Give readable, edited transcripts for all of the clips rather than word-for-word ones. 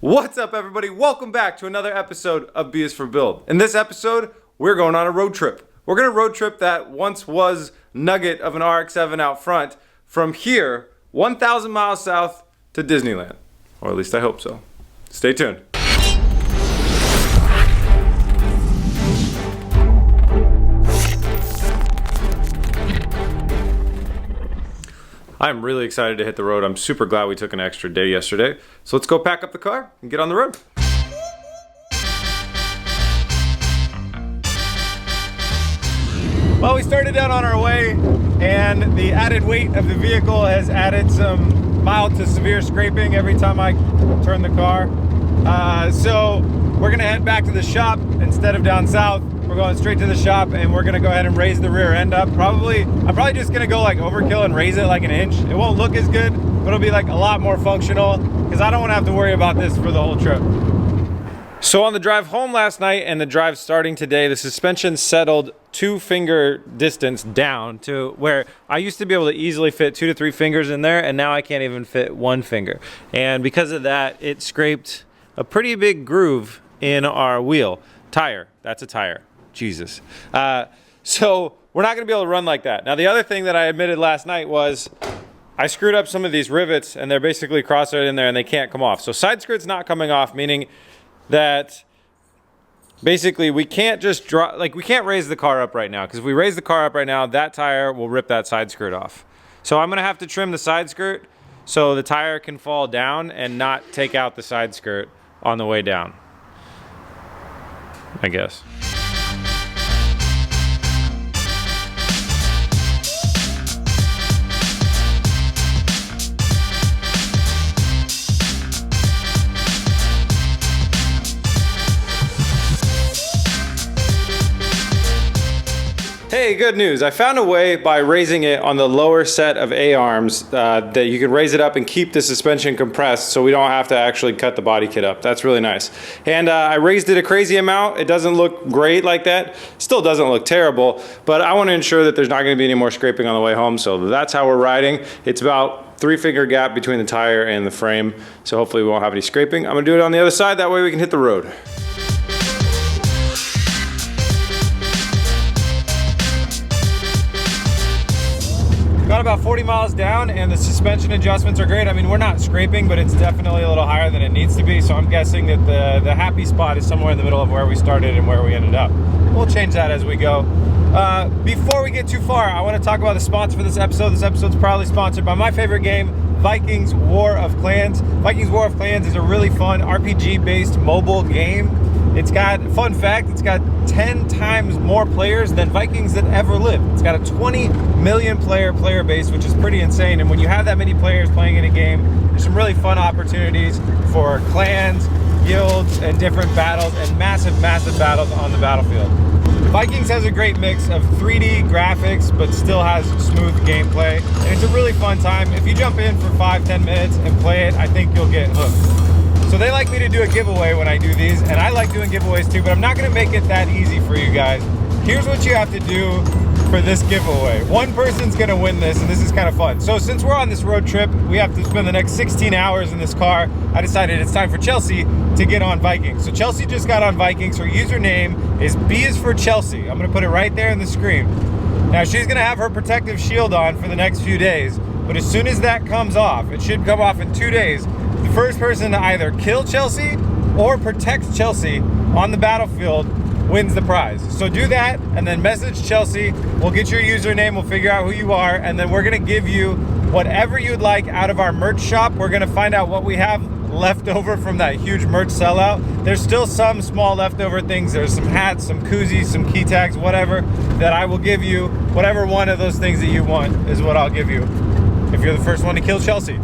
What's up, everybody? Welcome back to another episode of B is for Build. In this episode, we're going on a road trip. We're going to road trip that once was nugget of an RX7 out front from here, 1,000 miles south to Disneyland. Or at least I hope so. Stay tuned. I'm really excited to hit the road. I'm super glad we took an extra day yesterday. So let's go pack up the car and get on the road. Well, we started down on our way, and the added weight of the vehicle has added some mild to severe scraping every time I turn the car. So we're gonna head back to the shop instead of down south. We're going straight to the shop, and we're gonna go ahead and raise the rear end up. I'm probably just gonna go like overkill and raise it like an inch. It won't look as good, but it'll be like a lot more functional because I don't want to have to worry about this for the whole trip. So on the drive home last night and the drive starting today, the suspension settled 2-finger distance down to where I used to be able to easily fit 2 to 3 fingers in there, and now I can't even fit 1 finger. And because of that, it scraped a pretty big groove in our wheel. Tire, that's a tire. Jesus. So we're not gonna be able to run like that. Now, the other thing that I admitted last night was I screwed up some of these rivets, and they're basically cross-threaded in there and they can't come off. So side skirt's not coming off, meaning that basically we can't just drop, like we can't raise the car up right now, because if we raise the car up right now, that tire will rip that side skirt off. So I'm gonna have to trim the side skirt so the tire can fall down and not take out the side skirt on the way down, I guess. Hey, good news. I found a way by raising it on the lower set of A-arms that you can raise it up and keep the suspension compressed so we don't have to actually cut the body kit up. That's really nice. And I raised it a crazy amount. It doesn't look great like that. Still doesn't look terrible, but I want to ensure that there's not going to be any more scraping on the way home, so that's how we're riding. It's about 3-finger gap between the tire and the frame, so hopefully we won't have any scraping. I'm going to do it on the other side, that way we can hit the road. Got about 40 miles down, and the suspension adjustments are great. I mean, we're not scraping, but it's definitely a little higher than it needs to be, so I'm guessing that the happy spot is somewhere in the middle of where we started and where we ended up. We'll change that as we go. Before we get too far, I want to talk about the sponsor for this episode. This episode's proudly sponsored by my favorite game, Vikings War of Clans. Vikings War of Clans is a really fun RPG-based mobile game. It's got, fun fact, it's got 10 times more players than Vikings that ever lived. It's got a 20 million player base, which is pretty insane. And when you have that many players playing in a game, there's some really fun opportunities for clans, guilds, and different battles, and massive battles on the battlefield. Vikings has a great mix of 3D graphics, but still has smooth gameplay. And it's a really fun time. If you jump in for 5-10 minutes and play it, I think you'll get hooked. So they like me to do a giveaway when I do these, and I like doing giveaways too, but I'm not gonna make it that easy for you guys. Here's what you have to do for this giveaway. One person's gonna win this, and this is kind of fun. So since we're on this road trip, we have to spend the next 16 hours in this car. I decided it's time for Chelsea to get on Vikings. So Chelsea just got on Vikings. Her username is B is for Chelsea. I'm gonna put it right there in the screen. Now she's gonna have her protective shield on for the next few days, but as soon as that comes off, it should come off in 2 days, the first person to either kill Chelsea or protect Chelsea on the battlefield wins the prize. So do that and then message Chelsea. We'll get your username, we'll figure out who you are, and then we're gonna give you whatever you'd like out of our merch shop. We're gonna find out what we have left over from that huge merch sellout. There's still some small leftover things. There's some hats, some koozies, some key tags, whatever, that I will give you. Whatever one of those things that you want is what I'll give you if you're the first one to kill Chelsea.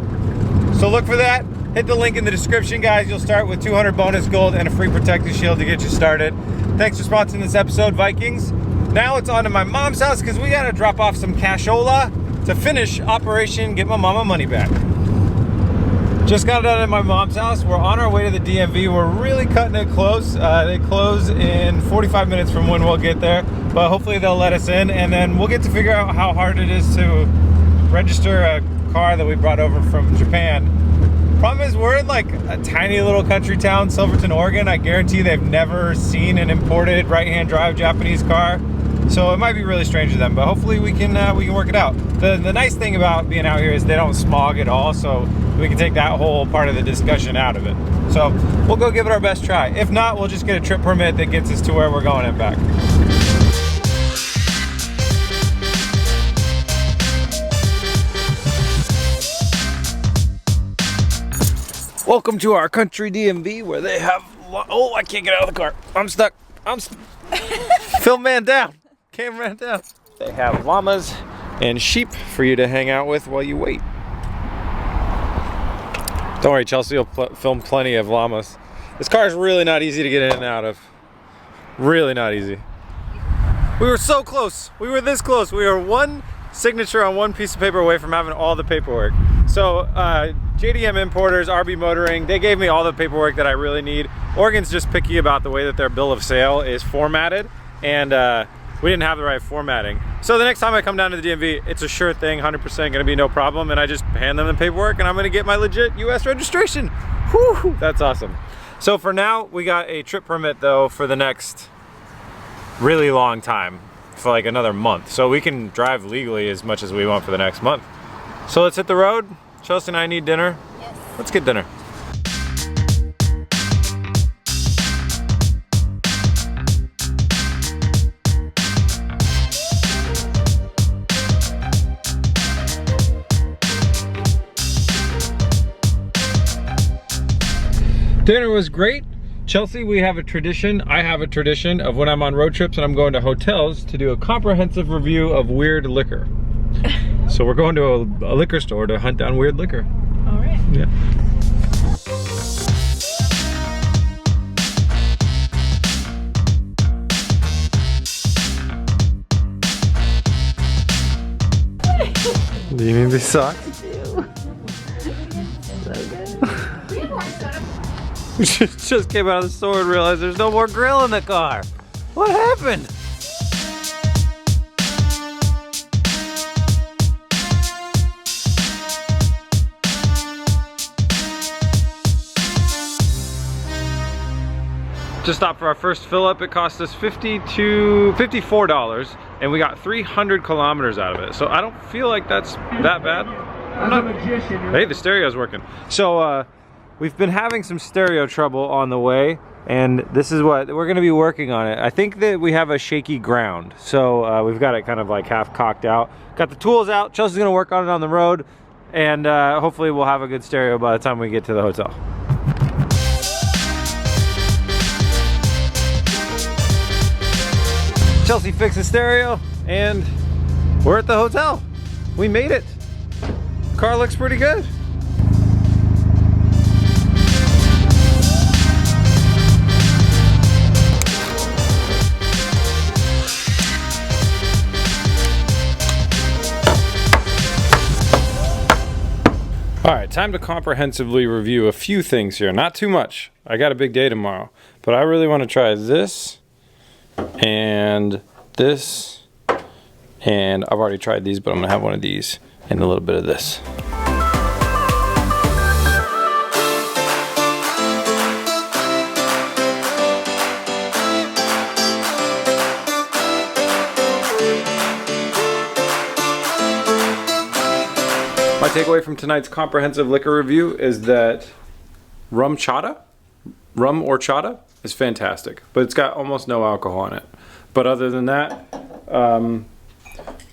So look for that. Hit the link in the description, guys. You'll start with 200 bonus gold and a free protective shield to get you started. Thanks for sponsoring this episode, Vikings. Now it's on to my mom's house because we gotta drop off some cashola to finish Operation Get My Mama Money Back. Just got done at my mom's house. We're on our way to the DMV. We're really cutting it close. They close in 45 minutes from when we'll get there, but hopefully they'll let us in, and then we'll get to figure out how hard it is to register a car that we brought over from Japan Problem is, we're in like a tiny little country town, Silverton, Oregon. I guarantee they've never seen an imported right-hand drive Japanese car. So it might be really strange to them, but hopefully we can work it out. The nice thing about being out here is they don't smog at all, so we can take that whole part of the discussion out of it. So we'll go give it our best try. If not, we'll just get a trip permit that gets us to where we're going and back. Welcome to our country DMV where they have, oh, I can't get out of the car. I'm stuck. Film man down. Cameraman down. They have llamas and sheep for you to hang out with while you wait. Don't worry, Chelsea will film plenty of llamas. This car is really not easy to get in and out of. Really not easy. We were so close. We were this close. We were one signature on one piece of paper away from having all the paperwork. So JDM Importers, RB Motoring, they gave me all the paperwork that I really need. Oregon's just picky about the way that their bill of sale is formatted, and we didn't have the right formatting. So the next time I come down to the DMV, it's a sure thing, 100% gonna be no problem, and I just hand them the paperwork and I'm gonna get my legit US registration. Whew, that's awesome. So for now, we got a trip permit though for the next really long time, for like another month. So we can drive legally as much as we want for the next month. So let's hit the road. Chelsea and I need dinner. Yes. Let's get dinner. Dinner was great. Chelsea, we have a tradition, I have a tradition of when I'm on road trips and I'm going to hotels to do a comprehensive review of weird liquor. So we're going to a liquor store to hunt down weird liquor. All right. Yeah. Do you need these socks? I do. So good. We just came out of the store and realized there's no more grill in the car. What happened? Just stopped for our first fill up. It cost us $54 and we got 300 kilometers out of it. So I don't feel like that's that bad. I'm not a magician. Hey, the stereo's working. So we've been having some stereo trouble on the way, and this is what we're gonna be working on it. I think that we have a shaky ground. So we've got it kind of like half cocked out. Got the tools out. Chelsea's gonna work on it on the road, and hopefully we'll have a good stereo by the time we get to the hotel. Chelsea fixed the stereo and we're at the hotel. We made it. Car looks pretty good. All right, time to comprehensively review a few things here. Not too much. I got a big day tomorrow, but I really want to try this and this, and I've already tried these, but I'm gonna have one of these and a little bit of this. My takeaway from tonight's comprehensive liquor review is that rum or chata is fantastic, but it's got almost no alcohol in it. But other than that,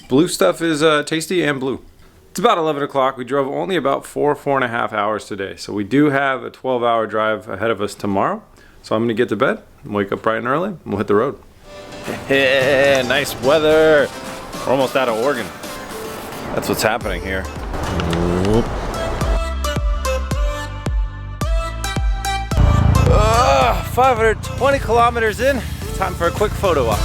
blue stuff is tasty and blue. It's about 11 o'clock. We drove only about 4.5 hours today. So we do have a 12-hour drive ahead of us tomorrow. So I'm gonna get to bed and wake up bright and early and we'll hit the road. Yeah, nice weather. We're almost out of Oregon. That's what's happening here. 520 kilometers in. Time for a quick photo op.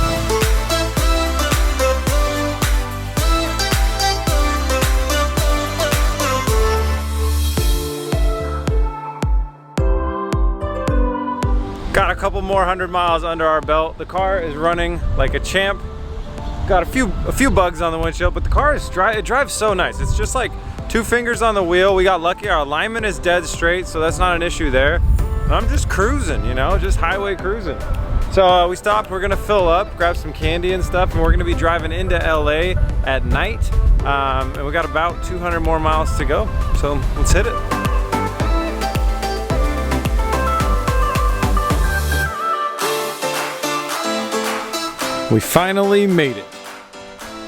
Got a couple more 100 miles under our belt. The car is running like a champ. Got a few bugs on the windshield, but the car is it drives so nice. It's just like 2 fingers on the wheel. We got lucky, our alignment is dead straight, so that's not an issue there. And I'm just cruising, you know, just highway cruising. So we stopped, we're gonna fill up, grab some candy and stuff, and we're gonna be driving into LA at night. And we got about 200 more miles to go. So let's hit it. We finally made it.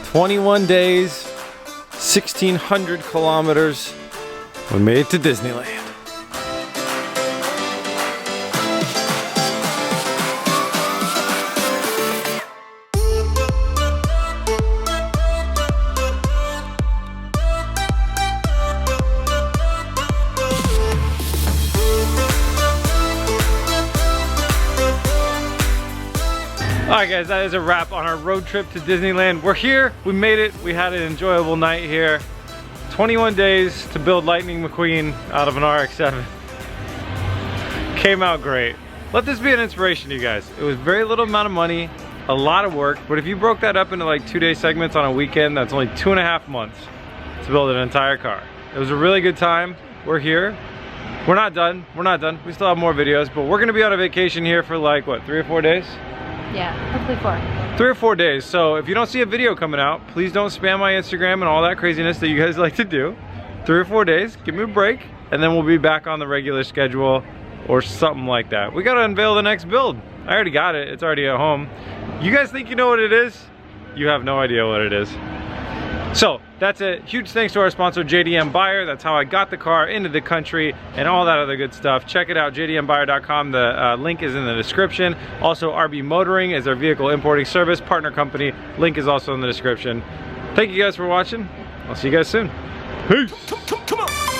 21 days, 1,600 kilometers. We made it to Disneyland. Alright guys, that is a wrap on our road trip to Disneyland. We're here, we made it, we had an enjoyable night here. 21 days to build Lightning McQueen out of an RX7. Came out great. Let this be an inspiration to you guys. It was very little amount of money, a lot of work, but if you broke that up into like 2-day segments on a weekend, that's only 2.5 months to build an entire car. It was a really good time. We're here. We're not done. We're not done. We still have more videos, but we're gonna be on a vacation here for like, what, 3 or 4 days? Yeah, hopefully 4. 3 or 4 days. So if you don't see a video coming out, please don't spam my Instagram and all that craziness that you guys like to do. 3 or 4 days, give me a break, and then we'll be back on the regular schedule or something like that. We gotta unveil the next build. I already got it, it's already at home. You guys think you know what it is? You have no idea what it is. So that's it. Huge thanks to our sponsor, JDM Buyer. That's how I got the car into the country and all that other good stuff. Check it out, jdmbuyer.com. The link is in the description. Also, RB Motoring is our vehicle importing service partner company. Link is also in the description. Thank you guys for watching. I'll see you guys soon. Peace. Come on.